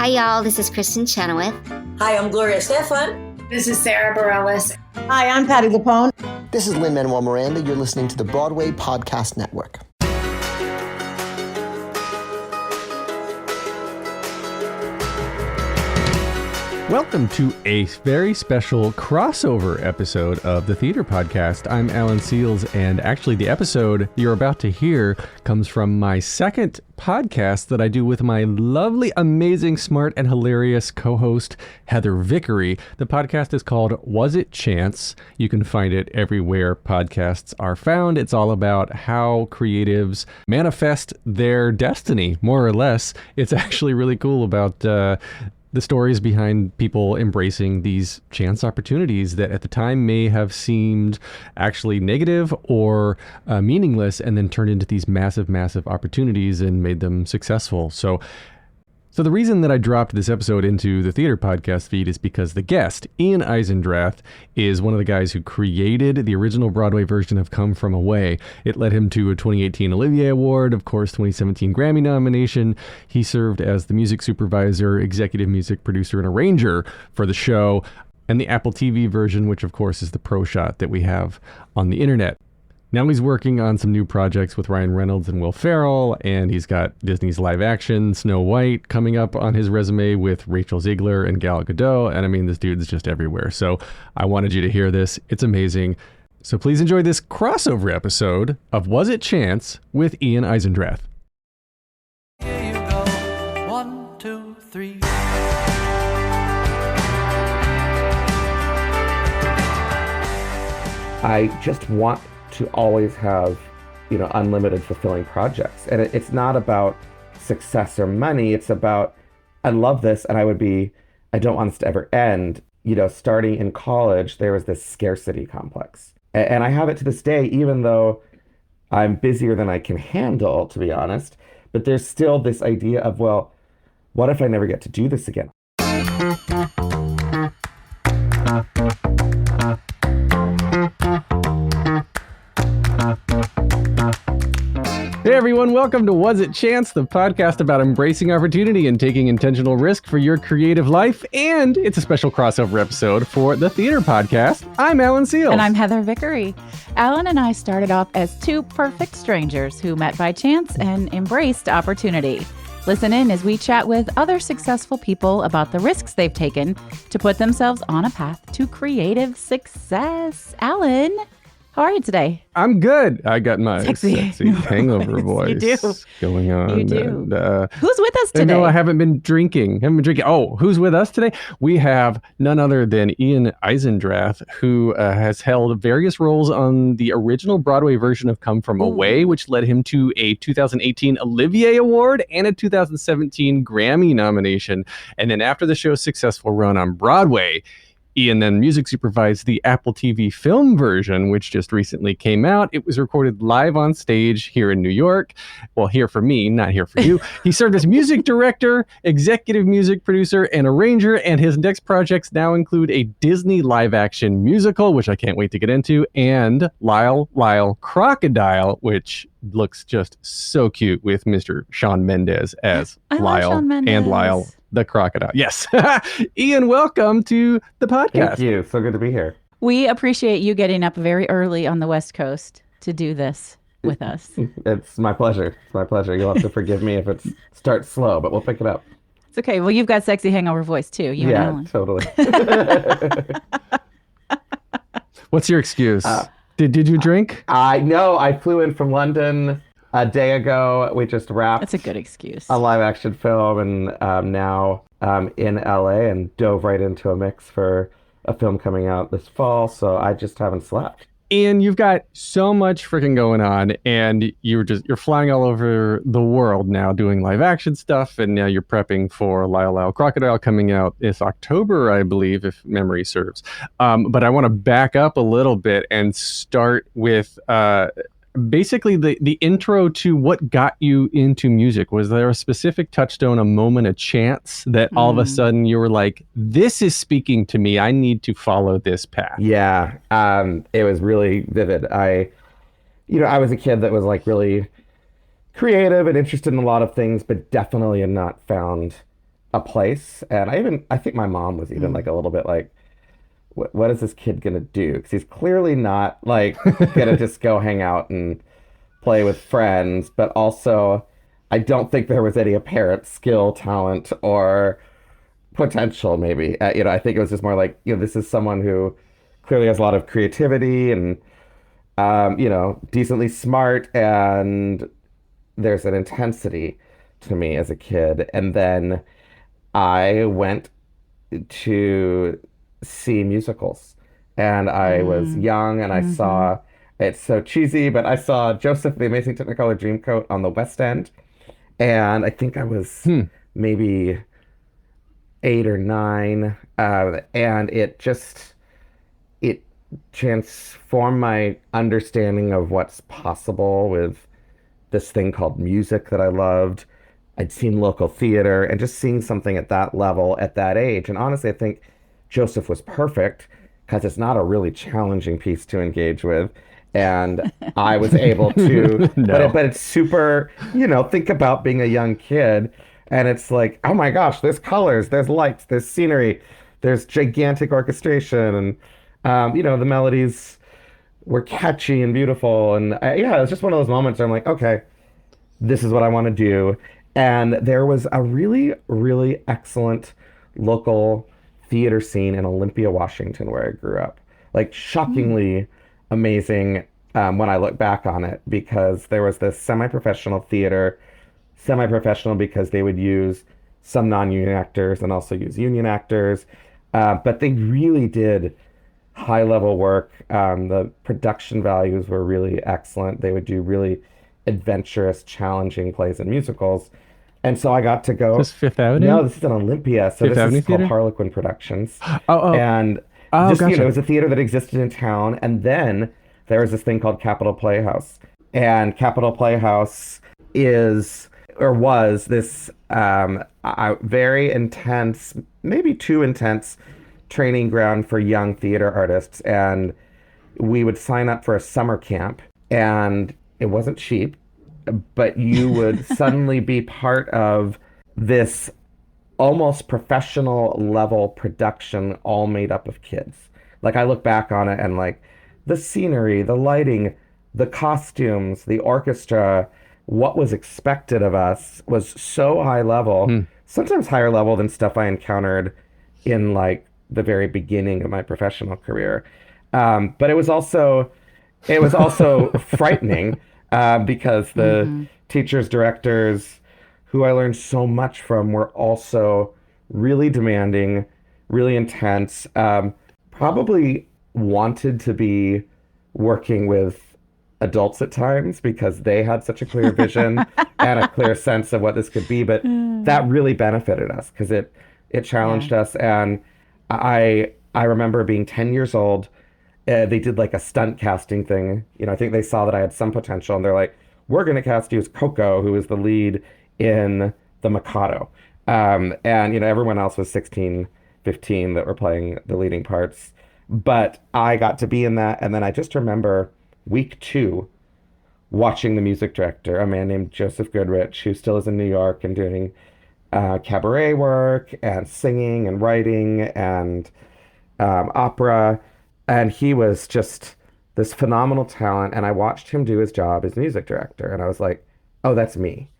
Hi, y'all. This is Kristen Chenoweth. Hi, I'm Gloria Stefan. This is Sarah Bareilles. Hi, I'm Patti LuPone. This is Lin-Manuel Miranda. You're listening to the Broadway Podcast Network. Welcome to a very special crossover episode of the Theater Podcast. I'm Alan Seals, and actually the episode you're about to hear comes from my second podcast that I do with my lovely, amazing, smart, and hilarious co-host, Heather Vickery. The podcast is called Was It Chance? You can find it everywhere podcasts are found. It's all about how creatives manifest their destiny, more or less. It's actually really cool about the stories behind people embracing these chance opportunities that at the time may have seemed actually negative or meaningless, and then turned into these massive, massive opportunities and made them successful. So the reason that I dropped this episode into the Theater Podcast feed is because the guest, Ian Eisendrath, is one of the guys who created the original Broadway version of Come From Away. It led him to a 2018 Olivier Award, of course, 2017 Grammy nomination. He served as the music supervisor, executive music producer, and arranger for the show, and the Apple TV version, which of course is the pro shot that we have on the internet. Now he's working on some new projects with Ryan Reynolds and Will Ferrell, and he's got Disney's live action Snow White coming up on his resume with Rachel Zegler and Gal Gadot. And I mean, this dude's just everywhere. So I wanted you to hear this. It's amazing. So please enjoy this crossover episode of Was It Chance with Ian Eisendrath. Here you go. 1, 2, 3. I just want to always have, unlimited fulfilling projects. And it's not about success or money. It's about, I love this and I don't want this to ever end. Starting in college, there was this scarcity complex. And I have it to this day, even though I'm busier than I can handle, to be honest. But there's still this idea of, well, what if I never get to do this again? Hey everyone, welcome to Was It Chance, the podcast about embracing opportunity and taking intentional risk for your creative life. And it's a special crossover episode for the Theater Podcast. I'm Alan Seals. And I'm Heather Vickery. Alan and I started off as two perfect strangers who met by chance and embraced opportunity. Listen in as we chat with other successful people about the risks they've taken to put themselves on a path to creative success. Alan, how are you today? I'm good. I got my sexy hangover voice You do. going on. You do. And, who's with us today? No, I haven't been drinking. Oh, who's with us today? We have none other than Ian Eisendrath, who has held various roles on the original Broadway version of Come From Away, which led him to a 2018 Olivier Award and a 2017 Grammy nomination. And then after the show's successful run on Broadway, Ian then music supervised the Apple TV film version, which just recently came out. It was recorded live on stage here in New York. Well, here for me, not here for you. He served as music director, executive music producer, and arranger, and his next projects now include a Disney live-action musical, which I can't wait to get into, and Lyle, Crocodile, which looks just so cute with Mr. Shawn Mendes as Lyle and Lyle the Crocodile. Yes. Ian, welcome to the podcast. Thank you. So good to be here. We appreciate you getting up very early on the West Coast to do this with us. It's my pleasure. You'll have to forgive me if it starts slow, but we'll pick it up. It's okay. Well, you've got sexy hangover voice too. You and Alan. Totally. What's your excuse? Did you drink? No, I flew in from London a day ago. We just wrapped. That's a good excuse. A live action film, and now in LA, and dove right into a mix for a film coming out this fall. So I just haven't slept. Ian, you've got so much freaking going on, and you're flying all over the world now doing live action stuff, and now you're prepping for Lyle Crocodile coming out this October, I believe, if memory serves. But I want to back up a little bit and start with basically the intro to what got you into music. Was there a specific touchstone, a moment, a chance that all of a sudden you were like, this is speaking to me, I need to follow this path? Yeah, it was really vivid. I was a kid that was like really creative and interested in a lot of things, but definitely had not found a place. And I think my mom was even like a little bit like, what is this kid gonna do? Because he's clearly not like gonna just go hang out and play with friends, but also I don't think there was any apparent skill, talent, or potential maybe. I think it was just more like, this is someone who clearly has a lot of creativity and, decently smart, and there's an intensity to me as a kid. And then I went to see musicals, and I was young, and I saw, it's so cheesy, but I saw Joseph the Amazing Technicolor Dreamcoat on the West End, and I think I was maybe 8 or 9, and it transformed my understanding of what's possible with this thing called music that I loved. I'd seen local theater, and just seeing something at that level at that age. And honestly, I think Joseph was perfect because it's not a really challenging piece to engage with. And I was able to, but it's super, think about being a young kid, and it's like, oh my gosh, there's colors, there's lights, there's scenery, there's gigantic orchestration, and, the melodies were catchy and beautiful. And it was just one of those moments where I'm like, okay, this is what I want to do. And there was a really, really excellent local theater scene in Olympia, Washington, where I grew up. Like, shockingly amazing when I look back on it, because there was this semi-professional theater, semi-professional because they would use some non-union actors and also use union actors, but they really did high-level work. The production values were really excellent. They would do really adventurous, challenging plays and musicals. And so I got to go. This Fifth Avenue? No, this is in Olympia. So Fifth this Avenue is called Theater? Harlequin Productions. And just, gotcha. it was a theater that existed in town. And then there was this thing called Capitol Playhouse. And Capitol Playhouse was this very intense, maybe too intense, training ground for young theater artists. And we would sign up for a summer camp, and it wasn't cheap, but you would suddenly be part of this almost professional level production, all made up of kids. Like, I look back on it, and like the scenery, the lighting, the costumes, the orchestra, what was expected of us was so high level, sometimes higher level than stuff I encountered in like the very beginning of my professional career. But it was also frightening, because the teachers, directors who I learned so much from were also really demanding, really intense, probably wanted to be working with adults at times because they had such a clear vision and a clear sense of what this could be. But that really benefited us because it challenged us. And I remember being 10 years old. They did like a stunt casting thing. I think they saw that I had some potential, and they're like, we're going to cast you as Coco, who is the lead in The Mikado. And, everyone else was 16, 15 that were playing the leading parts. But I got to be in that. And then I just remember week 2 watching the music director, a man named Joseph Goodrich, who still is in New York and doing cabaret work and singing and writing and opera. And he was just this phenomenal talent. And I watched him do his job as music director. And I was like, oh, that's me.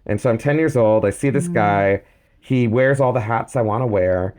And so I'm 10 years old. I see this guy. He wears all the hats I want to wear.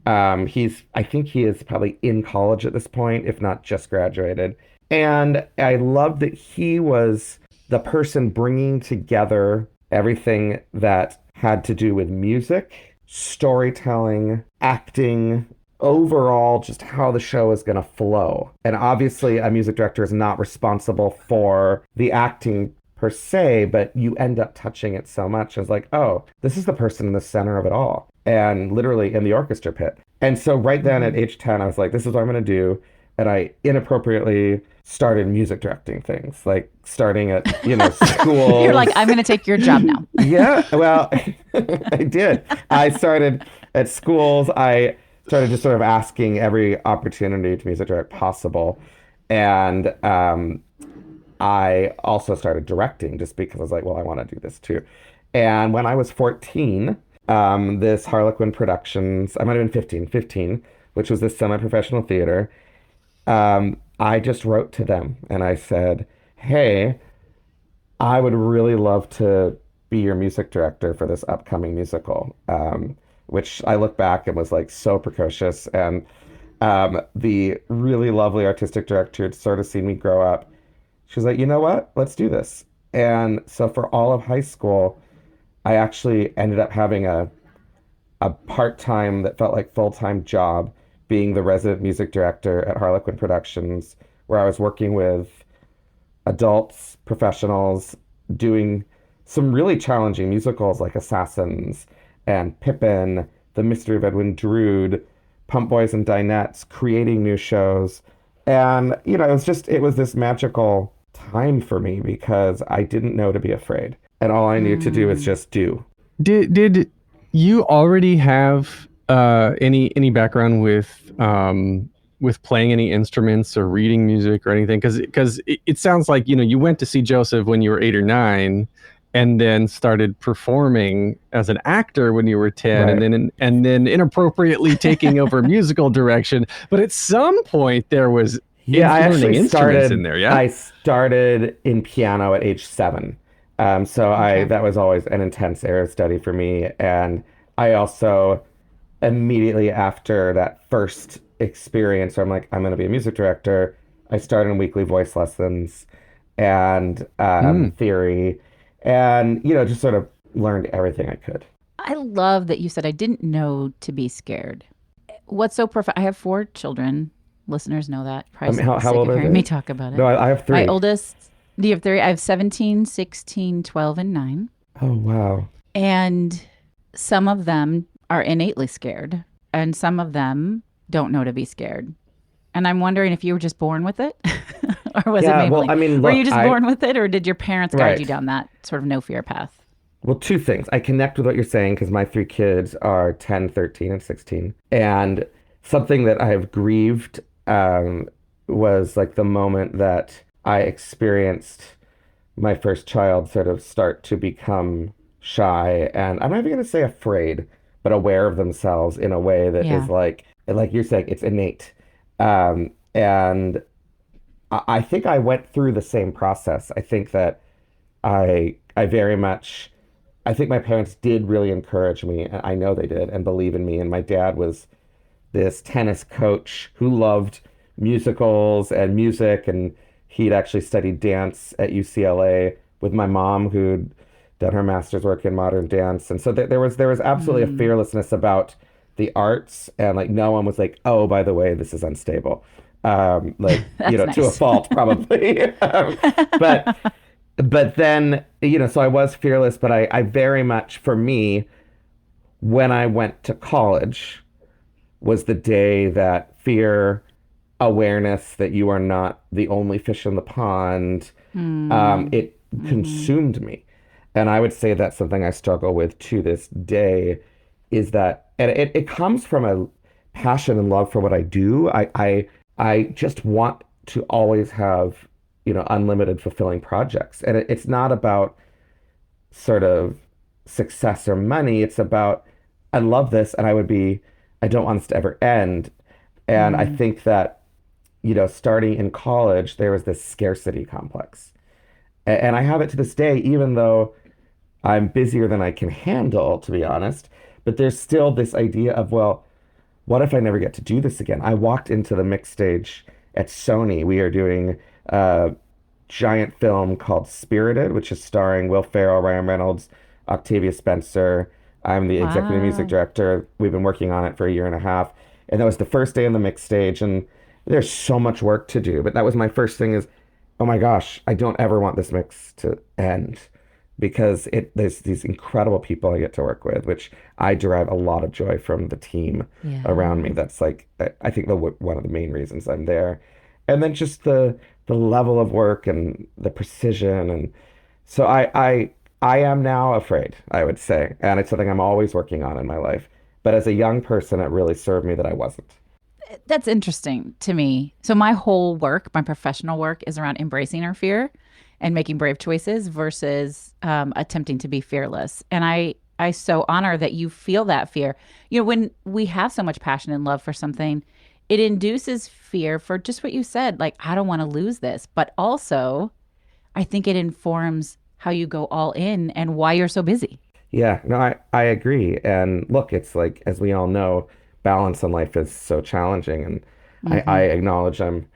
I think he is probably in college at this point, if not just graduated. And I love that he was the person bringing together everything that had to do with music, storytelling, acting, overall, just how the show is going to flow. And obviously, a music director is not responsible for the acting per se, but you end up touching it so much. It's like, oh, this is the person in the center of it all. And literally in the orchestra pit. And so right then at age 10, I was like, this is what I'm going to do. And I inappropriately started music directing things, like starting at, schools. You're like, I'm going to take your job now. Yeah, well, I did. I started at schools. I started just sort of asking every opportunity to music direct possible. And I also started directing just because I was like, well, I want to do this too. And when I was 14, this Harlequin Productions. I might have been 15, which was this semi-professional theater. I just wrote to them and I said, hey, I would really love to be your music director for this upcoming musical, which I look back and was like so precocious. And the really lovely artistic director had sort of seen me grow up. She was like, you know what? Let's do this. And so for all of high school, I actually ended up having a part-time that felt like full-time job being the resident music director at Harlequin Productions, where I was working with adults, professionals, doing some really challenging musicals like Assassins and Pippin, The Mystery of Edwin Drood, Pump Boys and Dinettes, creating new shows. And, it was this magical time for me because I didn't know to be afraid. And all I knew to do was just do. Did you already have any background with playing any instruments or reading music or anything? Because it sounds like you went to see Joseph when you were 8 or 9, and then started performing as an actor when you were 10, Right. and then inappropriately taking over musical direction. But at some point there was I learning actually instruments started in there. Yeah, I started in piano at age 7. That was always an intense area of study for me. And I also immediately after that first experience where I'm like, I'm going to be a music director, I started in weekly voice lessons and theory, and just sort of learned everything I could. I love that you said I didn't know to be scared. What's so perfect? I have 4 children. Listeners know that. Probably How sick old of are hearing they? me talk about it. No, I have 3. My oldest, do you have 3? I have 17, 16, 12, and 9. Oh, wow. And some of them are innately scared, and some of them don't know to be scared. And I'm wondering if you were just born with it, or was it Yeah, maybe? well, I mean, were look, you just born with it, or did your parents guide Right. you down that sort of no fear path? Well, 2 things. I connect with what you're saying because my 3 kids are 10, 13, and 16. And something that I have grieved was like the moment that I experienced my first child sort of start to become shy, and I'm not even going to say afraid, but aware of themselves in a way that Yeah. is like you're saying, it's innate. And I think I went through the same process. I think that I very much, I think my parents did really encourage me, and I know they did, and believe in me. And my dad was this tennis coach who loved musicals and music, and he'd actually studied dance at UCLA with my mom, who'd done her master's work in modern dance. And so there was absolutely a fearlessness about the arts, and like no one was like, oh, by the way, this is unstable. To a nice. fault probably. But then, so I was fearless, but I very much, for me, when I went to college was the day that fear, awareness that you are not the only fish in the pond, it consumed me. And I would say that's something I struggle with to this day, is that, and it comes from a passion and love for what I do. I just want to always have, unlimited fulfilling projects. And it's not about sort of success or money. It's about, I love this and I don't want this to ever end. And I think that, starting in college, there was this scarcity complex. And I have it to this day, even though I'm busier than I can handle, to be honest. But there's still this idea of, well, what if I never get to do this again? I walked into the mix stage at Sony. We are doing a giant film called Spirited, which is starring Will Ferrell, Ryan Reynolds, Octavia Spencer. I'm the executive music director. We've been working on it for 1.5 years. And that was the first day on the mix stage. And there's so much work to do. But that was my first thing is, oh my gosh, I don't ever want this mix to end, because there's these incredible people I get to work with, which I derive a lot of joy from the team around me. That's like, I think one of the main reasons I'm there. And then just the level of work and the precision. And so I am now afraid, I would say. And it's something I'm always working on in my life. But as a young person, it really served me that I wasn't. That's interesting to me. So my whole work, my professional work, is around embracing our fear and making brave choices versus attempting to be fearless. And I I so honor that you feel that fear. You know, when we have so much passion and love for something, it induces fear for just what you said, like, I don't want to lose this. But also, I think it informs how you go all in and why you're so busy. Yeah, no, I agree. And look, it's like, as we all know, balance in life is so challenging. And I acknowledge I'm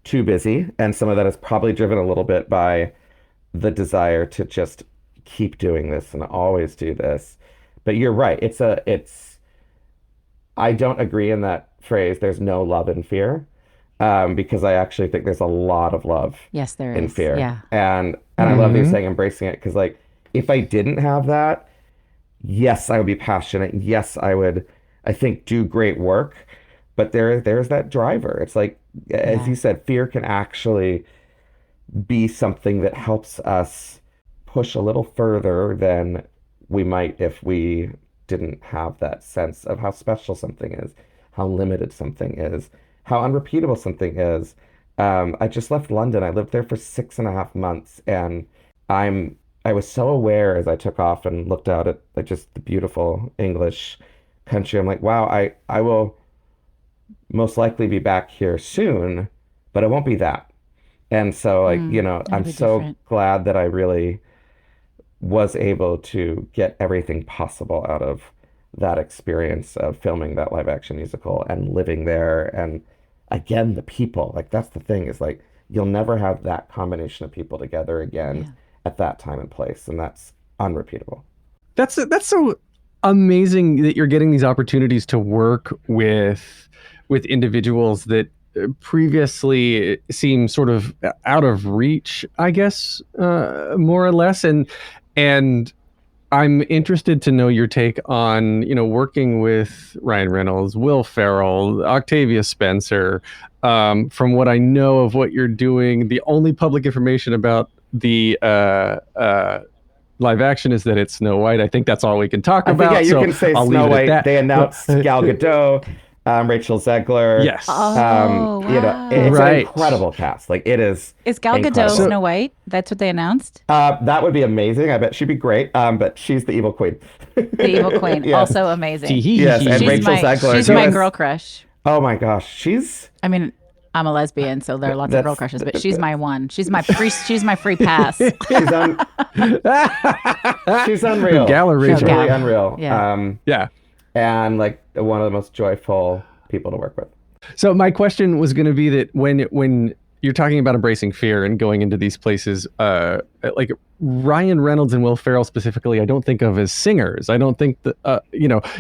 too busy. And some of that is probably driven a little bit by the desire to just keep doing this and always do this. But you're right. I don't agree in that phrase, there's no love in fear, because I actually think there's a lot of love Yes, there in is. fear. Yeah. And I love that you're saying embracing it, because like, if I didn't have that, yes, I would be passionate. Yes, I would, I think, do great work. But there's that driver. It's like, as you said, fear can actually be something that helps us push a little further than we might if we didn't have that sense of how special something is, how limited something is, how unrepeatable something is. I just left London. I lived there for 6.5 months, and I was so aware as I took off and looked out at like just the beautiful English country. I'm like, wow, I will most likely be back here soon, but it won't be that. And so like, I'm so different. glad that I really was able to get everything possible out of that experience of filming that live action musical and living there. And again, the people, like that's the thing, is like you'll never have that combination of people together again at that time and place. And that's unrepeatable. That's so amazing that you're getting these opportunities to work with individuals that previously seem sort of out of reach, I guess, more or less. And I'm interested to know your take on, working with Ryan Reynolds, Will Ferrell, Octavia Spencer. From what I know of what you're doing, the only public information about the live action is that it's Snow White. I think that's all we can talk about. Yeah, you can say I'll Snow leave it at White. that. They announced Gal Gadot, Rachel Zegler. Yes. Oh, wow. It's Right. an incredible cast. Like it is. Is Gal Gadot incredible. Snow White? That's what they announced? That would be amazing. I bet she'd be great. But she's the evil queen. The Evil Queen, Yes. also amazing. Yes, and She's Rachel my, Zegler. she's who my is- girl crush. Oh my gosh, she's I mean, I'm a lesbian, so there are lots of girl crushes, but she's my one. She's my free pass. she's unreal. Gal or She's Rachel? really unreal. Yeah. Yeah. And like one of the most joyful people to work with. So my question was going to be that when you're talking about embracing fear and going into these places, like Ryan Reynolds and Will Ferrell specifically, I don't think of as singers. I don't think that,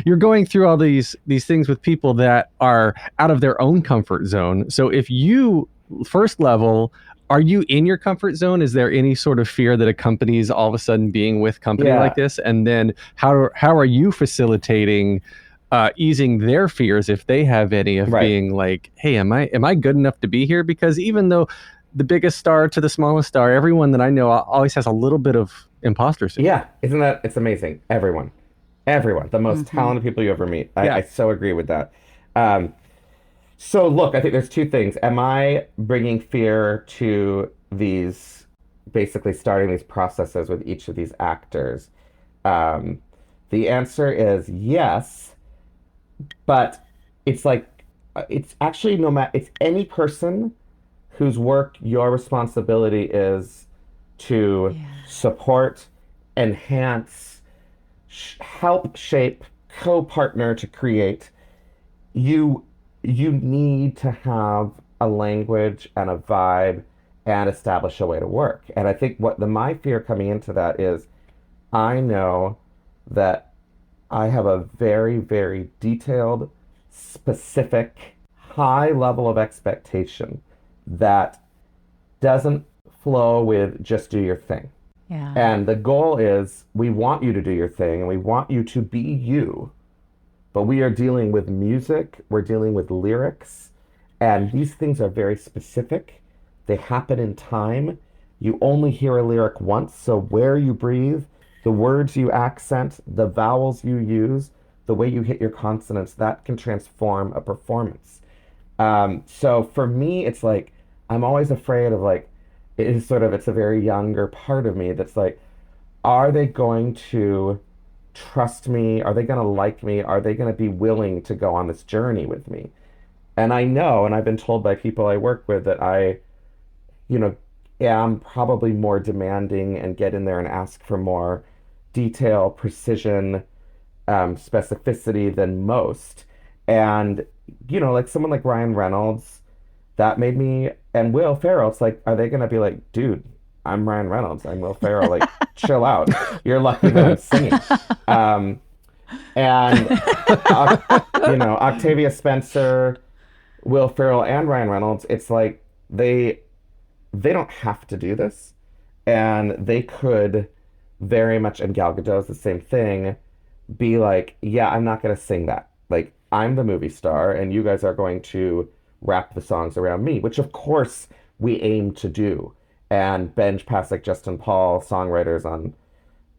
you're going through all these things with people that are out of their own comfort zone. So if you, first level, are you in your comfort zone? Is there any sort of fear that accompanies all of a sudden being with company like this? And then how are you facilitating easing their fears, if they have any, of being like, hey, am I good enough to be here? Because even though the biggest star to the smallest star, everyone that I know always has a little bit of imposter syndrome. Yeah, isn't that, it's amazing. Everyone, the most talented people you ever meet. I so agree with that. So look, I think there's two things. Am I bringing fear to these, basically starting these processes with each of these actors? The answer is yes. But it's like, it's actually it's any person whose work your responsibility is to support, enhance, help shape, co-partner to create. You need to have a language and a vibe and establish a way to work. And I think my fear coming into that is, I know that I have a very, very detailed, specific, high level of expectation that doesn't flow with just do your thing. Yeah. And the goal is, we want you to do your thing and we want you to be you, but we are dealing with music, we're dealing with lyrics, and these things are very specific. They happen in time. You only hear a lyric once, so where you breathe, the words you accent, the vowels you use, the way you hit your consonants, that can transform a performance. So for me, it's like, I'm always afraid of like, it's a very younger part of me that's like, are they going to trust me? Are they going to like me? Are they going to be willing to go on this journey with me? And I know, and I've been told by people I work with that I, am probably more demanding and get in there and ask for more detail, precision, specificity than most. And, like someone like Ryan Reynolds, that made me, and Will Ferrell, it's like, are they going to be like, dude, I'm Ryan Reynolds, I'm Will Ferrell, like, chill out. You're lucky that I'm singing. Octavia Spencer, Will Ferrell, and Ryan Reynolds, it's like they don't have to do this. And they could very much, and Gal Gadot's the same thing, be like, yeah, I'm not going to sing that. Like, I'm the movie star, and you guys are going to wrap the songs around me, which of course we aim to do. And Ben Pasek, Justin Paul, songwriters on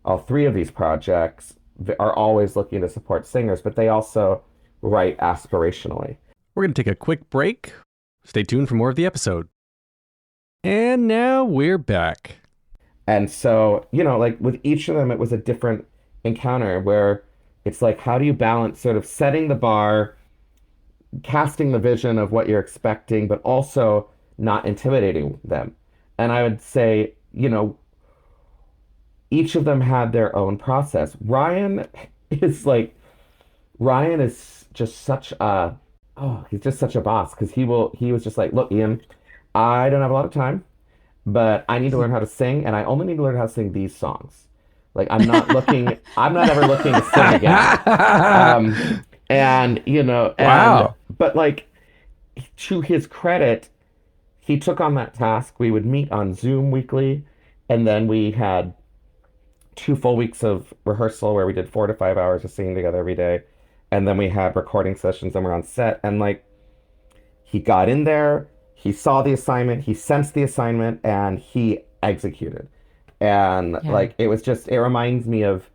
all three of these projects, are always looking to support singers, but they also write aspirationally. We're going to take a quick break. Stay tuned for more of the episode. And now we're back. And so, like with each of them, it was a different encounter where it's like, how do you balance sort of setting the bar, casting the vision of what you're expecting, but also not intimidating them? And I would say, each of them had their own process. Ryan is just such a, he's just such a boss, because he was just like, look, Ian, I don't have a lot of time, but I need to learn how to sing, and I only need to learn how to sing these songs. Like, I'm not ever looking to sing again. Wow. But like, to his credit, he took on that task. We would meet on Zoom weekly, and then we had 2 full weeks of rehearsal where we did 4 to 5 hours of singing together every day. And then we had recording sessions, and we're on set, and like, he got in there, he saw the assignment, he sensed the assignment, and he executed. And it reminds me of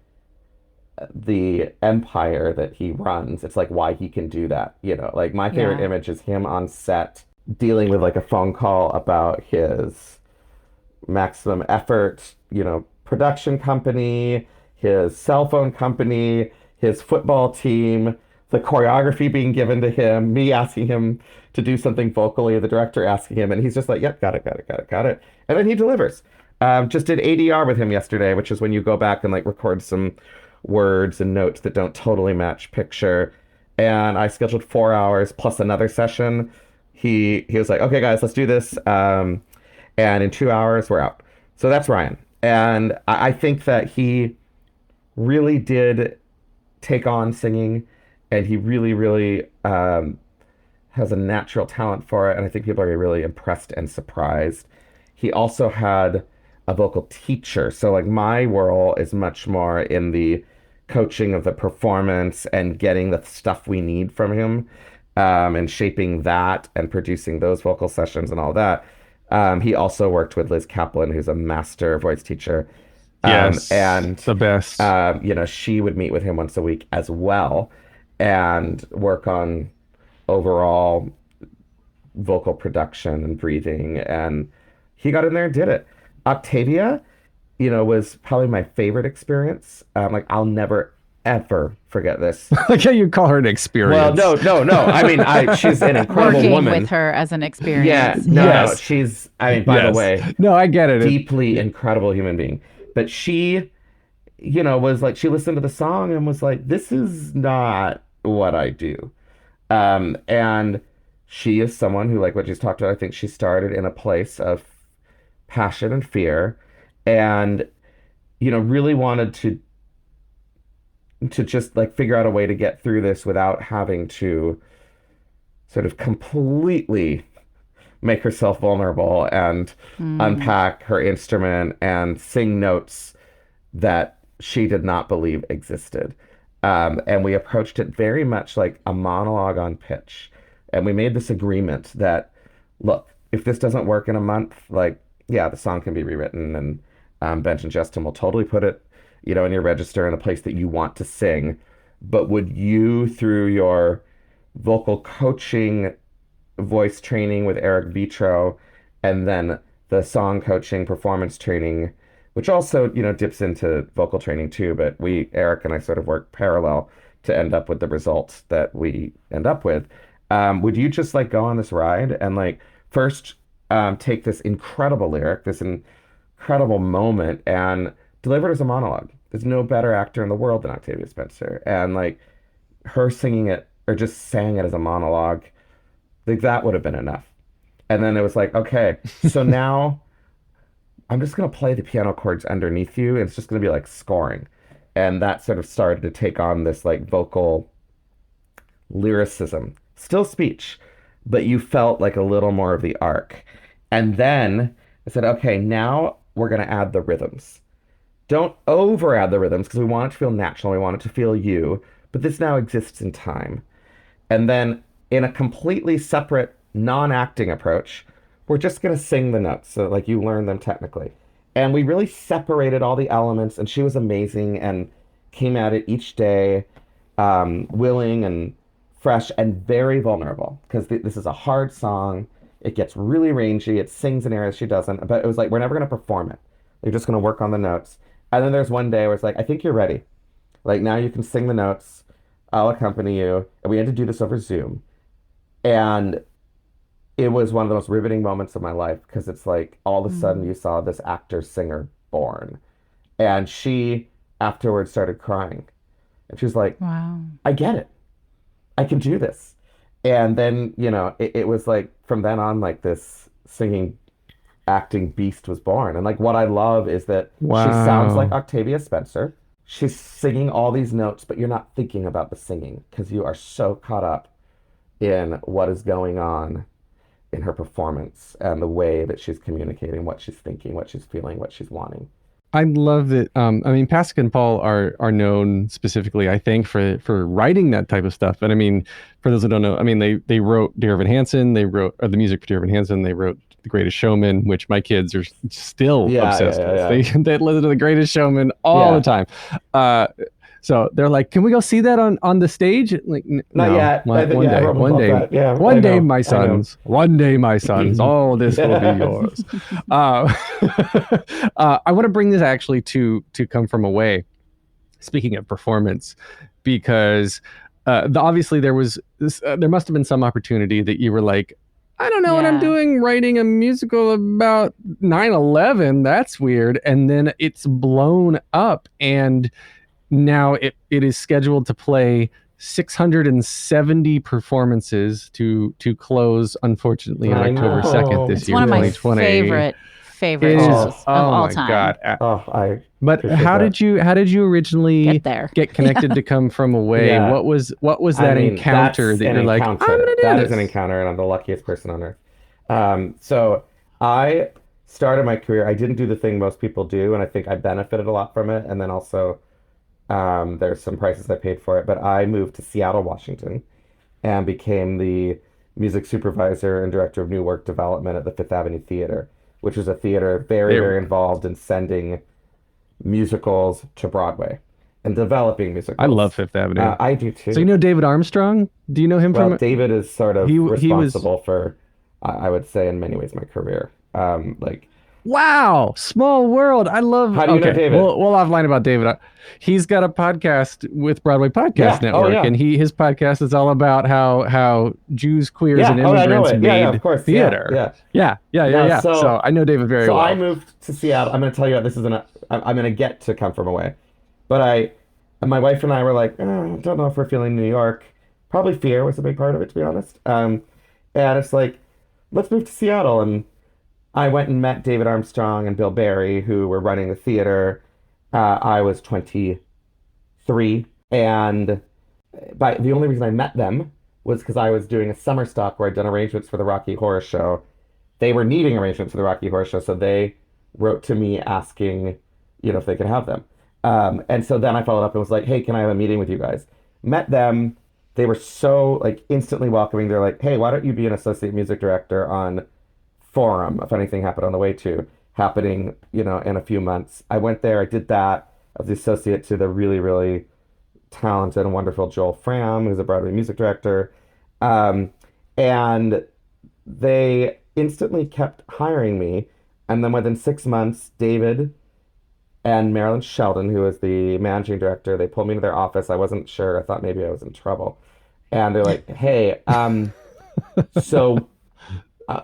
the empire that he runs. It's like why he can do that. Like my favorite image is him on set dealing with like a phone call about his maximum effort, production company, his cell phone company, his football team, the choreography being given to him, me asking him to do something vocally, the director asking him, and he's just like, yep, got it. And then he delivers. Just did ADR with him yesterday, which is when you go back and like record some words and notes that don't totally match picture. And I scheduled 4 hours plus another session. He was like, okay, guys, let's do this. And in 2 hours, we're out. So that's Ryan. And I think that he really did take on singing, and he really, really has a natural talent for it. And I think people are really impressed and surprised. He also had a vocal teacher. So like my role is much more in the coaching of the performance and getting the stuff we need from him, and shaping that and producing those vocal sessions and all that. He also worked with Liz Kaplan, who's a master voice teacher. Yes, and the best. She would meet with him once a week as well and work on overall vocal production and breathing. And he got in there and did it. Octavia, was probably my favorite experience. I'll never, ever forget this. Like how you call her an experience. Well, no. I mean, she's an incredible Working woman. with her as an experience. Yeah, no, she's, by the way. No, I get it. Deeply incredible human being. But she, was like, she listened to the song and was like, this is not what I do. And she is someone who, like what she's talked about, I think she started in a place of passion and fear, and really wanted to just like figure out a way to get through this without having to sort of completely make herself vulnerable and unpack her instrument and sing notes that she did not believe existed. And we approached it very much like a monologue on pitch. And we made this agreement that, look, if this doesn't work in a month, like, yeah, the song can be rewritten, and Benj and Justin will totally put it, in your register in a place that you want to sing. But would you, through your vocal coaching, voice training with Eric Vitro, and then the song coaching, performance training which also, dips into vocal training too. But Eric and I sort of work parallel to end up with the results that we end up with. Would you just like go on this ride and like first take this incredible lyric, this incredible moment, and deliver it as a monologue? There's no better actor in the world than Octavia Spencer. And like her singing it or just sang it as a monologue, like that would have been enough. And then it was like, okay, so now I'm just going to play the piano chords underneath you. And it's just going to be like scoring. And that sort of started to take on this like vocal lyricism, still speech, but you felt like a little more of the arc. And then I said, okay, now we're going to add the rhythms. Don't over add the rhythms because we want it to feel natural. We want it to feel you, but this now exists in time. And then in a completely separate non-acting approach, we're just going to sing the notes. So like you learn them technically. And we really separated all the elements, and she was amazing and came at it each day, willing and fresh and very vulnerable because this is a hard song. It gets really rangy. It sings in areas she doesn't, but it was like, we're never going to perform it. You're just going to work on the notes. And then there's one day where it's like, I think you're ready. Like now you can sing the notes. I'll accompany you. And we had to do this over Zoom. And it was one of the most riveting moments of my life because it's like all of a sudden you saw this actor singer born. And she afterwards started crying. And she was like, wow, I get it. I can do this. And then, it was like from then on, like this singing, acting beast was born. And like what I love is that she sounds like Octavia Spencer. She's singing all these notes, but you're not thinking about the singing because you are so caught up in what is going on in her performance and the way that she's communicating what she's thinking, what she's feeling, what she's wanting. I love that. Pasek and Paul are known specifically, I think, for writing that type of stuff. And I mean, for those who don't know, I mean, they wrote Dear Evan Hansen, they wrote the music for Dear Evan Hansen, they wrote The Greatest Showman, which my kids are still obsessed with. They listen to The Greatest Showman all the time. So they're like, can we go see that on the stage? Like, not yet. One day, my sons. Oh, this will be yours. I want to bring this actually to Come From Away. Speaking of performance, because obviously there was this, there must have been some opportunity that you were like, I don't know what I'm doing, writing a musical about 9/11. That's weird. And then it's blown up, and now it is scheduled to play 670 performances to close, unfortunately, on October 2nd this year, 2020. It's one of my favorite shows of all time. God. But how did you originally get connected to Come From Away? What was that encounter that you're like, I'm gonna do this? That is an encounter, and I'm the luckiest person on earth. So I started my career. I didn't do the thing most people do, and I think I benefited a lot from it. And then also there's some prices I paid for it, but I moved to Seattle, Washington, and became the music supervisor and director of new work development at the Fifth Avenue Theater, which was a theater very involved in sending musicals to Broadway and developing musicals. I love Fifth Avenue. I do too. So you know David Armstrong? Do you know him from? David is sort of responsible for, I would say, in many ways, my career. Wow, small world. I love. How do you know David? We'll offline about David. He's got a podcast with Broadway Podcast Network, and his podcast is all about how Jews, queers, and immigrants made of course. theater. Yeah. So I know David very well. So I moved to Seattle. I'm going to tell you, this is I'm going to get to Come From Away, but my wife and I were like, I don't know if we're feeling New York. Probably fear was a big part of it, to be honest. And it's like, let's move to Seattle. And I went and met David Armstrong and Bill Berry, who were running the theater. I was 23, and the only reason I met them was because I was doing a summer stock where I'd done arrangements for the Rocky Horror Show. They were needing arrangements for the Rocky Horror Show, so they wrote to me asking, if they could have them. And so then I followed up and was like, hey, can I have a meeting with you guys? Met them. They were so instantly welcoming. They're like, hey, why don't you be an associate music director on Forum, if anything happened on the way to happening, in a few months. I went there, I did that. I was the associate to the really, really talented and wonderful Joel Fram, who's a Broadway music director. And they instantly kept hiring me. And then within 6 months, David and Marilyn Sheldon, who is the managing director, they pulled me into their office. I wasn't sure. I thought maybe I was in trouble. And they're like, hey, so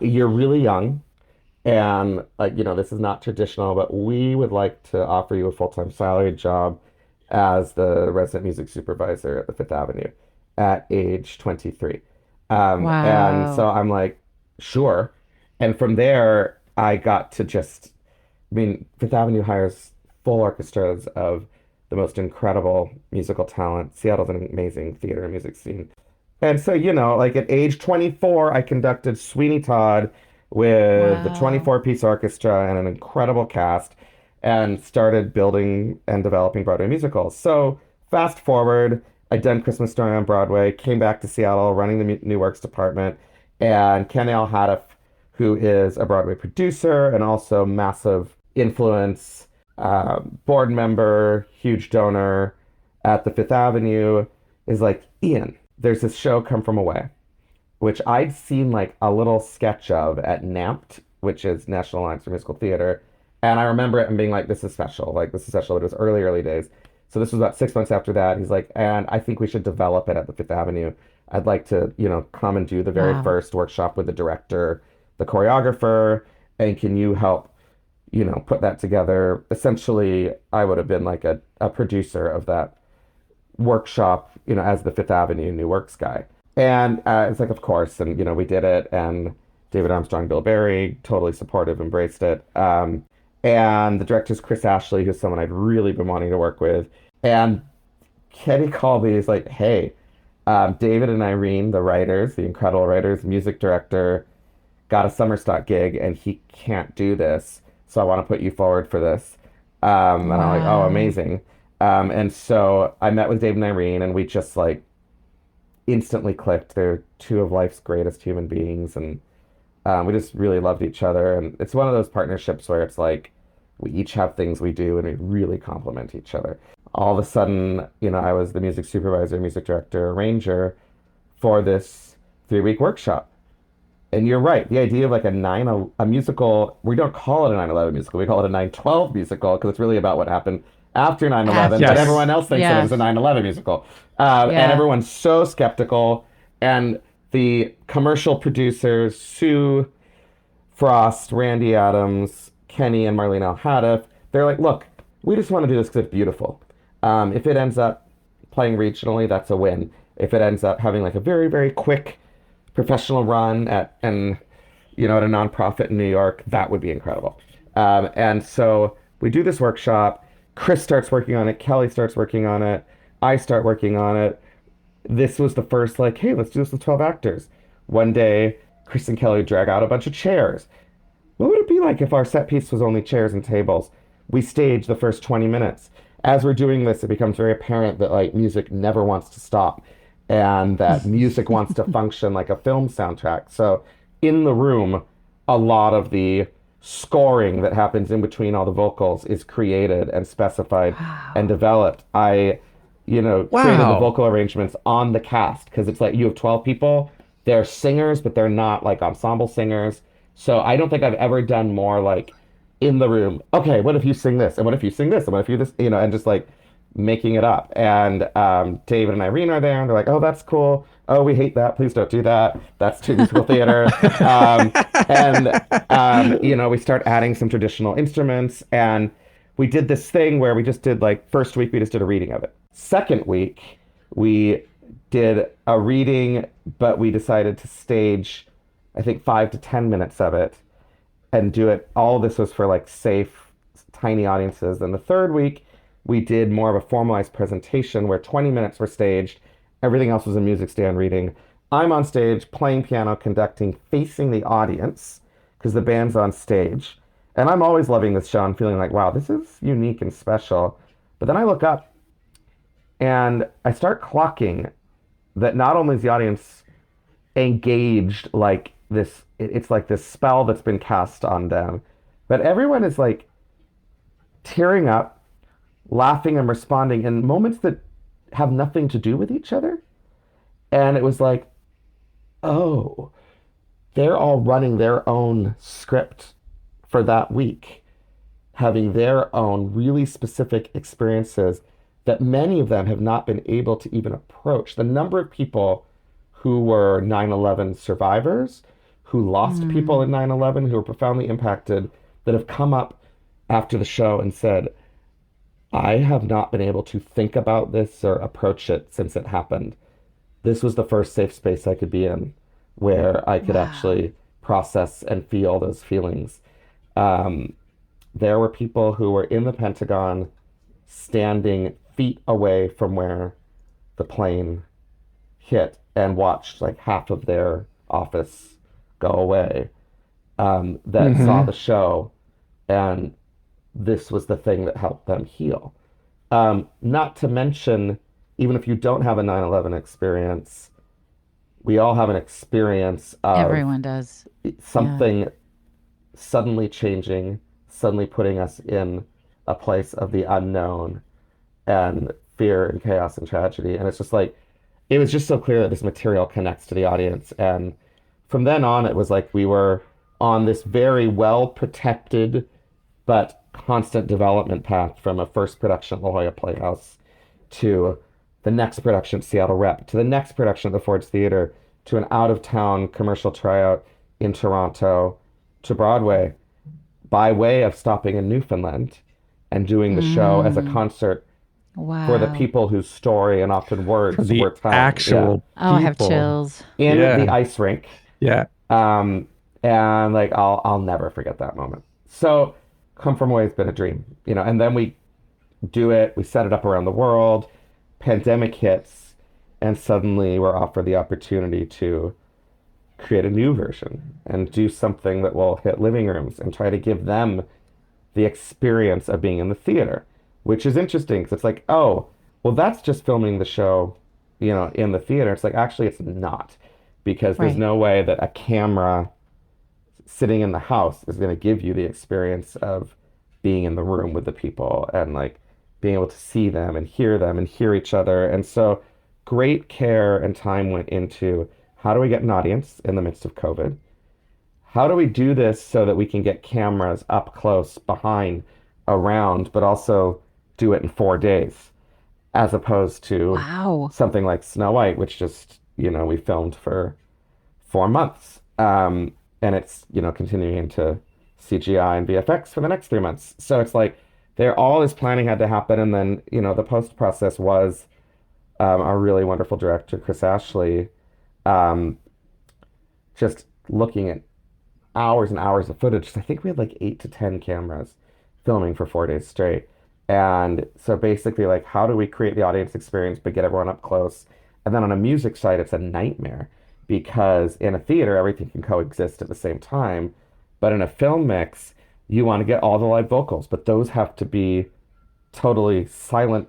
you're really young. And like, this is not traditional, but we would like to offer you a full-time salaried job as the resident music supervisor at the Fifth Avenue at age 23. And Wow. so I'm like, sure. And from there, I got to Fifth Avenue hires full orchestras of the most incredible musical talent. Seattle's an amazing theater and music scene. And so, like at age 24, I conducted Sweeney Todd with the Wow. 24-piece orchestra and an incredible cast and started building and developing Broadway musicals. So fast forward, I'd done Christmas Story on Broadway, came back to Seattle running the New Works department, and Kenny L. Haddoff, who is a Broadway producer and also massive influence, board member, huge donor at the Fifth Avenue, is like, Ian, there's this show, Come From Away, which I'd seen like a little sketch of at NAMPT, which is National Alliance for Musical Theater. And I remember it and being like, this is special. Like, this is special. It was early, early days. So this was about 6 months after that. He's like, and I think we should develop it at the Fifth Avenue. I'd like to, come and do the very Wow. first workshop with the director, the choreographer, and can you help, put that together? Essentially, I would have been like a producer of that workshop, as the Fifth Avenue New Works guy. And it's like, of course. And, we did it. And David Armstrong, Bill Berry, totally supportive, embraced it. And the director's Chris Ashley, who's someone I'd really been wanting to work with. And Kenny called me. He's like, hey, David and Irene, the writers, the incredible writers, music director, got a summer stock gig and he can't do this. So I want to put you forward for this. And I'm like, oh, Wow. amazing. And so I met with Dave and Irene, and we just like instantly clicked. They're two of life's greatest human beings, and we just really loved each other. And it's one of those partnerships where it's like we each have things we do, and we really complement each other. All of a sudden, I was the music supervisor, music director, arranger for this 3-week workshop. And you're right. The idea of like a musical, we don't call it a 9/11 musical. We call it a 9/12 musical because it's really about what happened after 9/11, but Yes. everyone else thinks of it Yes. as a 9/11 musical. And Yeah. everyone's so skeptical. And the commercial producers, Sue Frost, Randy Adams, Kenny, and Marlene L. Haddoff, they're like, look, we just want to do this because it's beautiful. If it ends up playing regionally, that's a win. If it ends up having like a very, very quick professional run at a nonprofit in New York, that would be incredible. And so we do this workshop. Chris starts working on it. Kelly starts working on it. I start working on it. This was the first like, hey, let's do this with 12 actors. One day, Chris and Kelly drag out a bunch of chairs. What would it be like if our set piece was only chairs and tables? We stage the first 20 minutes. As we're doing this, it becomes very apparent that like music never wants to stop and that music wants to function like a film soundtrack. So in the room, a lot of the scoring that happens in between all the vocals is created and specified and developed. I, created the Wow. vocal arrangements on the cast because it's like you have 12 people. They're singers, but they're not like ensemble singers. So I don't think I've ever done more like in the room. Okay, what if you sing this? And what if you sing this? And what if you this? And just like making it up. And David and Irene are there, and they're like, "Oh, that's cool. Oh, we hate that. Please don't do that. That's too musical theater." We start adding some traditional instruments, and we did this thing where we just did like first week we just did a reading of it. Second week we did a reading, but we decided to stage, I think 5 to 10 minutes of it and do it. All of this was for like safe, tiny audiences. And the third week, we did more of a formalized presentation where 20 minutes were staged. Everything else was a music stand reading. I'm on stage playing piano, conducting, facing the audience because the band's on stage. And I'm always loving this show and feeling like, wow, this is unique and special. But then I look up and I start clocking that not only is the audience engaged like this, it's like this spell that's been cast on them, but everyone is like tearing up, laughing and responding in moments that have nothing to do with each other. And it was like, oh, they're all running their own script for that week. having their own really specific experiences that many of them have not been able to even approach. The number of people who were 9/11 survivors, who lost people in 9/11, who were profoundly impacted, that have come up after the show and said, I have not been able to think about this or approach it since it happened. This was the first safe space I could be in where I could actually process and feel those feelings. There were people who were in the Pentagon standing feet away from where the plane hit and watched like half of their office go away, that saw the show, and this was the thing that helped them heal. Not to mention, even if you don't have a 9/11 experience, we all have an experience of Everyone does. something suddenly changing, suddenly putting us in a place of the unknown and fear and chaos and tragedy. And it's just like, it was just so clear that this material connects to the audience. And from then on, it was like we were on this very well protected but constant development path, from a first production at La Jolla Playhouse to the next production at Seattle Rep, to the next production at the Ford's Theater, to an out-of-town commercial tryout in Toronto, to Broadway, by way of stopping in Newfoundland and doing the show as a concert for the people whose story and often words The were telling. actual Oh, I have people. chills. In Yeah. the ice rink. Yeah. And like I'll never forget that moment. So Come From Away has been a dream, you know, and then we do it, we set it up around the world, pandemic hits, and suddenly we're offered the opportunity to create a new version and do something that will hit living rooms and try to give them the experience of being in the theater, which is interesting because it's like, oh, well, that's just filming the show, you know, in the theater. It's like, actually, it's not, because there's Right. no way that a camera sitting in the house is going to give you the experience of being in the room with the people and like being able to see them and hear each other. And so great care and time went into, how do we get an audience in the midst of COVID? How do we do this so that we can get cameras up close, behind, around, but also do it in 4 days, as opposed to Wow. something like Snow White, which just, you know, we filmed for 4 months. And it's, you know, continuing into CGI and VFX for the next 3 months. So it's like all this planning had to happen. And then, you know, the post process was our really wonderful director, Chris Ashley, just looking at hours and hours of footage. I think we had like 8 to 10 cameras filming for 4 days straight. And so basically, like, how do we create the audience experience but get everyone up close? And then on a music side, it's a nightmare, because in a theater, everything can coexist at the same time. But in a film mix, you want to get all the live vocals, but those have to be totally silent.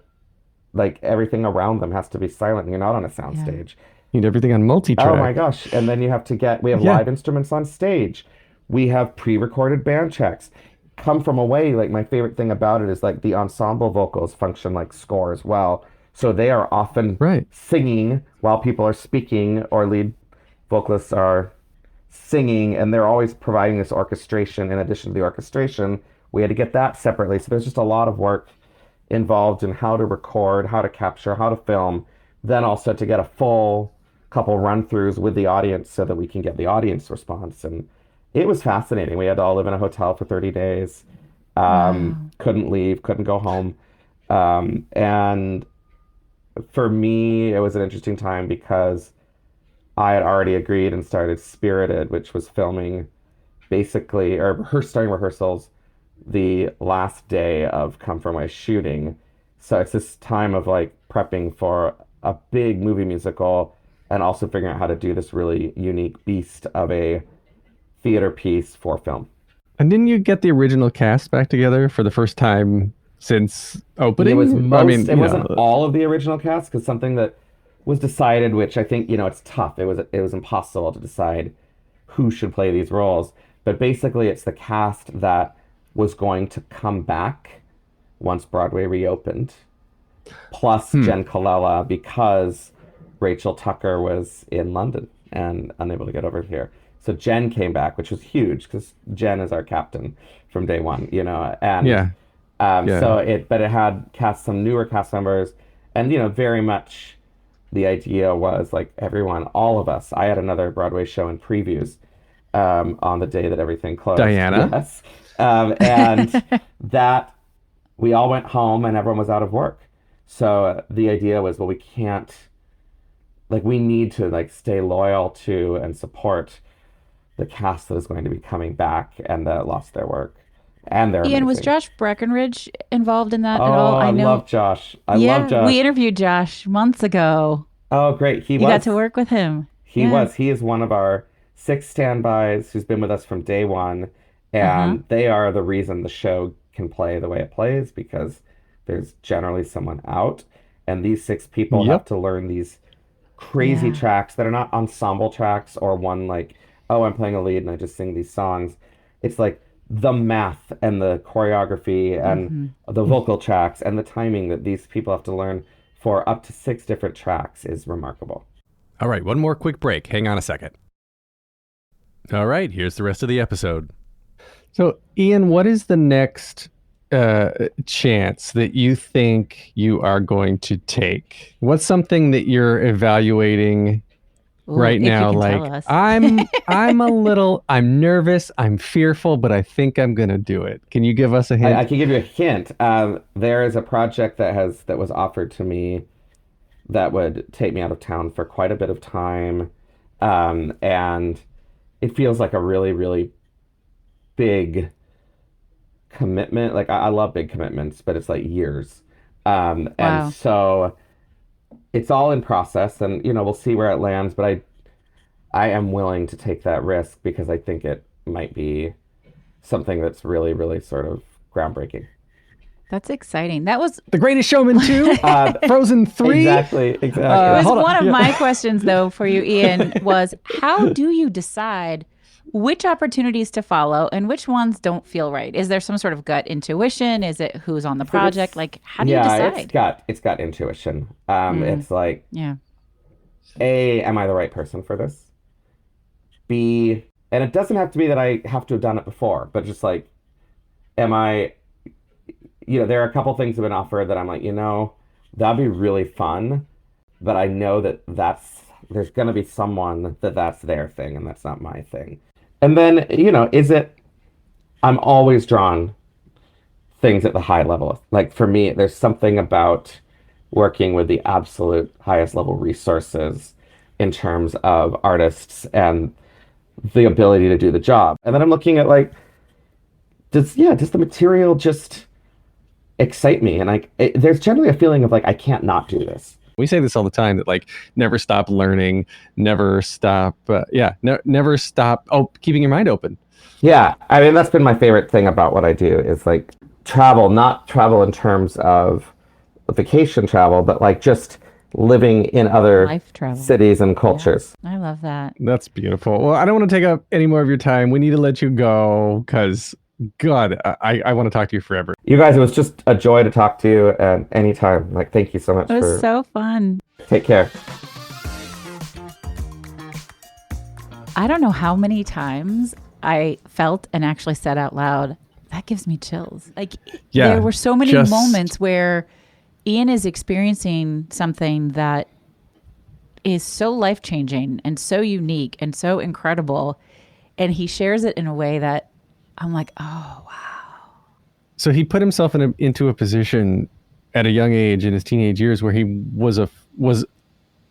Like, everything around them has to be silent. You're not on a soundstage. You need everything on multi-track. Oh my gosh. And then you have to we have live instruments on stage. We have pre-recorded band checks. Come From Away, like, my favorite thing about it is like the ensemble vocals function like score as well. So they are often singing while people are speaking, or lead vocalists are singing, and they're always providing this orchestration. In addition to the orchestration, we had to get that separately. So there's just a lot of work involved in how to record, how to capture, how to film, then also to get a full couple run-throughs with the audience so that we can get the audience response. And it was fascinating. We had to all live in a hotel for 30 days, couldn't leave, couldn't go home. And for me, it was an interesting time because I had already agreed and started Spirited, which was filming basically, or starting rehearsals the last day of Come From Away shooting. So it's this time of like prepping for a big movie musical and also figuring out how to do this really unique beast of a theater piece for film. And didn't you get the original cast back together for the first time since opening? It was it wasn't know. all of the original cast, because something that was decided, which I think, you know, it's tough. It was impossible to decide who should play these roles. But basically, it's the cast that was going to come back once Broadway reopened, plus Jen Colella, because Rachel Tucker was in London and unable to get over here. So Jen came back, which was huge because Jen is our captain from day one, and Yeah. but it had some newer cast members, and very much the idea was like everyone, all of us. I had another Broadway show in previews on the day that everything closed. Diana? Yes. And that we all went home and everyone was out of work. So the idea was, well, we can't, like, we need to like stay loyal to and support the cast that is going to be coming back and that lost their work. And they're Ian, was amazing. Josh Breckenridge involved in that at Oh, all? I love Josh. I yeah, love Josh. we interviewed Josh months ago. Oh, great. You got to work with him. He Yeah. was. He is one of our 6 standbys who's been with us from day one. And they are the reason the show can play the way it plays, because there's generally someone out. And these 6 people have to learn these crazy tracks that are not ensemble tracks or one like, oh, I'm playing a lead and I just sing these songs. It's like the math and the choreography and the vocal tracks and the timing that these people have to learn for up to 6 different tracks is remarkable. All right, one more quick break. Hang on a second. All right, here's the rest of the episode. So, Ian, what is the next chance that you think you are going to take? What's something that you're evaluating right if you now? can Like, tell us. I'm nervous, I'm fearful, but I think I'm going to do it. Can you give us a hint? I can give you a hint. There is a project that was offered to me that would take me out of town for quite a bit of time. And it feels like a really, really big commitment. Like I love big commitments, but it's like years. And so it's all in process, and we'll see where it lands, but I am willing to take that risk because I think it might be something that's really, really sort of groundbreaking. That's exciting. That was The Greatest Showman 2? Frozen 3? Exactly. it was hold on. one of Yeah. my questions though for you, Ian, was how do you decide which opportunities to follow and which ones don't feel right? Is there some sort of gut intuition? Is it who's on the project? Like, how do you decide? It's got intuition. It's like, Yeah. A, am I the right person for this? B, and it doesn't have to be that I have to have done it before, but just like, am I, there are a couple things that have been offered that I'm like, that'd be really fun, but I know that there's going to be someone that's their thing and that's not my thing. And then, I'm always drawn things at the high level. Like for me, there's something about working with the absolute highest level resources in terms of artists and the ability to do the job. And then I'm looking at like, does the material just excite me? And there's generally a feeling of like, I can't not do this. We say this all the time, that like never stop learning, never stop, never stop keeping your mind open. Yeah, I mean, that's been my favorite thing about what I do is like travel, not travel in terms of vacation travel, but like just living in other Life travel. cities and cultures. Yeah, I love that. That's beautiful. Well, I don't want to take up any more of your time. We need to let you go because, God, I want to talk to you forever. You guys, it was just a joy to talk to you at any time. Like, thank you so much It was so fun. Take care. I don't know how many times I felt and actually said out loud, that gives me chills. Like, there were so many moments where Ian is experiencing something that is so life-changing and so unique and so incredible. And he shares it in a way that I'm like, oh, wow. So he put himself into a position at a young age in his teenage years where he was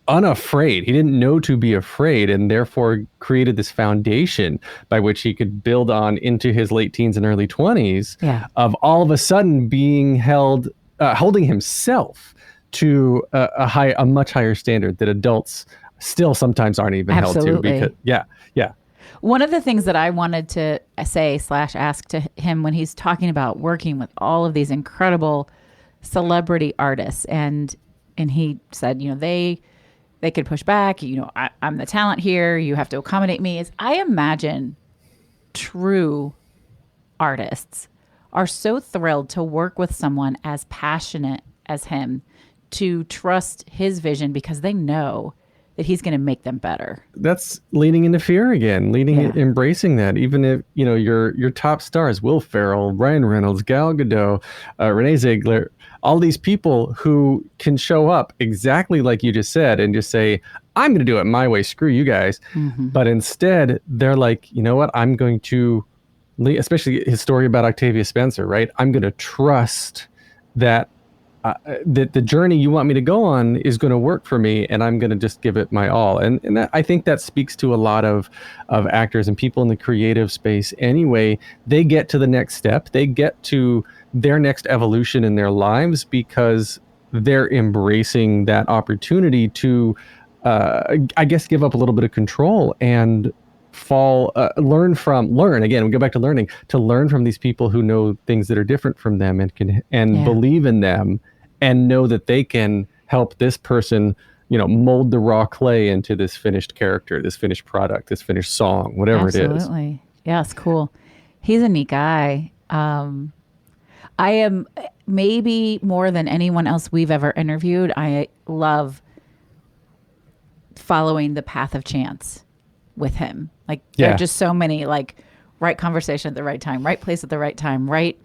unafraid. He didn't know to be afraid, and therefore created this foundation by which he could build on into his late teens and early 20s of all of a sudden being holding himself to a much higher standard that adults still sometimes aren't even held to. Because, yeah. One of the things that I wanted to say/ask to him when he's talking about working with all of these incredible celebrity artists, and he said, they could push back, I'm the talent here, you have to accommodate me, is I imagine true artists are so thrilled to work with someone as passionate as him, to trust his vision because they know that he's going to make them better. That's leaning into fear again, embracing that. Even if, your top stars, Will Ferrell, Ryan Reynolds, Gal Gadot, Renee Ziegler, all these people who can show up exactly like you just said and just say, I'm going to do it my way, screw you guys. Mm-hmm. But instead, they're like, you know what, I'm going to, especially his story about Octavia Spencer, right? I'm going to trust that the journey you want me to go on is going to work for me, and I'm going to just give it my all. And that, I think that speaks to a lot of actors and people in the creative space anyway. They get to the next step. They get to their next evolution in their lives because they're embracing that opportunity to, I guess, give up a little bit of control and learn again. We go back to learning, to learn from these people who know things that are different from them and believe in them and know that they can help this person, mold the raw clay into this finished character, this finished product, this finished song, whatever it is. Absolutely. Yes, cool. He's a neat guy. I am, maybe more than anyone else we've ever interviewed, I love following the path of chance with him. Like, there are just so many, like, right conversation at the right time, right place at the right time, right,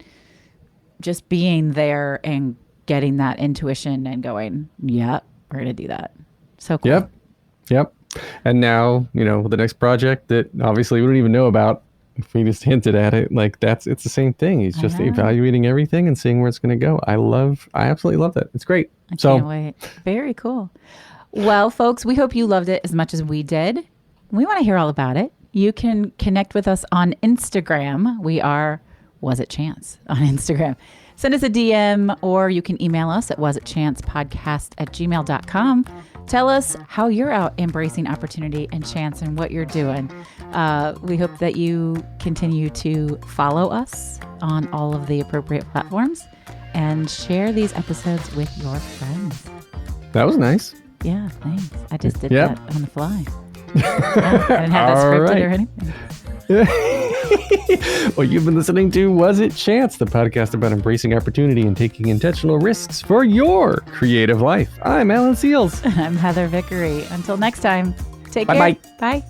just being there and getting that intuition and going, yeah, we're going to do that. So cool. Yep. And now, the next project that obviously we don't even know about, if we just hinted at it, like it's the same thing. He's just evaluating everything and seeing where it's going to go. I absolutely love that. It's great. I can't wait. Very cool. Well, folks, we hope you loved it as much as we did. We want to hear all about it. You can connect with us on Instagram. We are Was It Chance on Instagram. Send us a DM, or you can email us at wasitchancepodcast@gmail.com. Tell us how you're out embracing opportunity and chance and what you're doing. We hope that you continue to follow us on all of the appropriate platforms and share these episodes with your friends. That was nice. Yeah, thanks. I just did that on the fly. I didn't have that scripted or anything. Well, you've been listening to Was It Chance, the podcast about embracing opportunity and taking intentional risks for your creative life. I'm Alan Seals. I'm Heather Vickery. Until next time, take care. Bye-bye. Bye.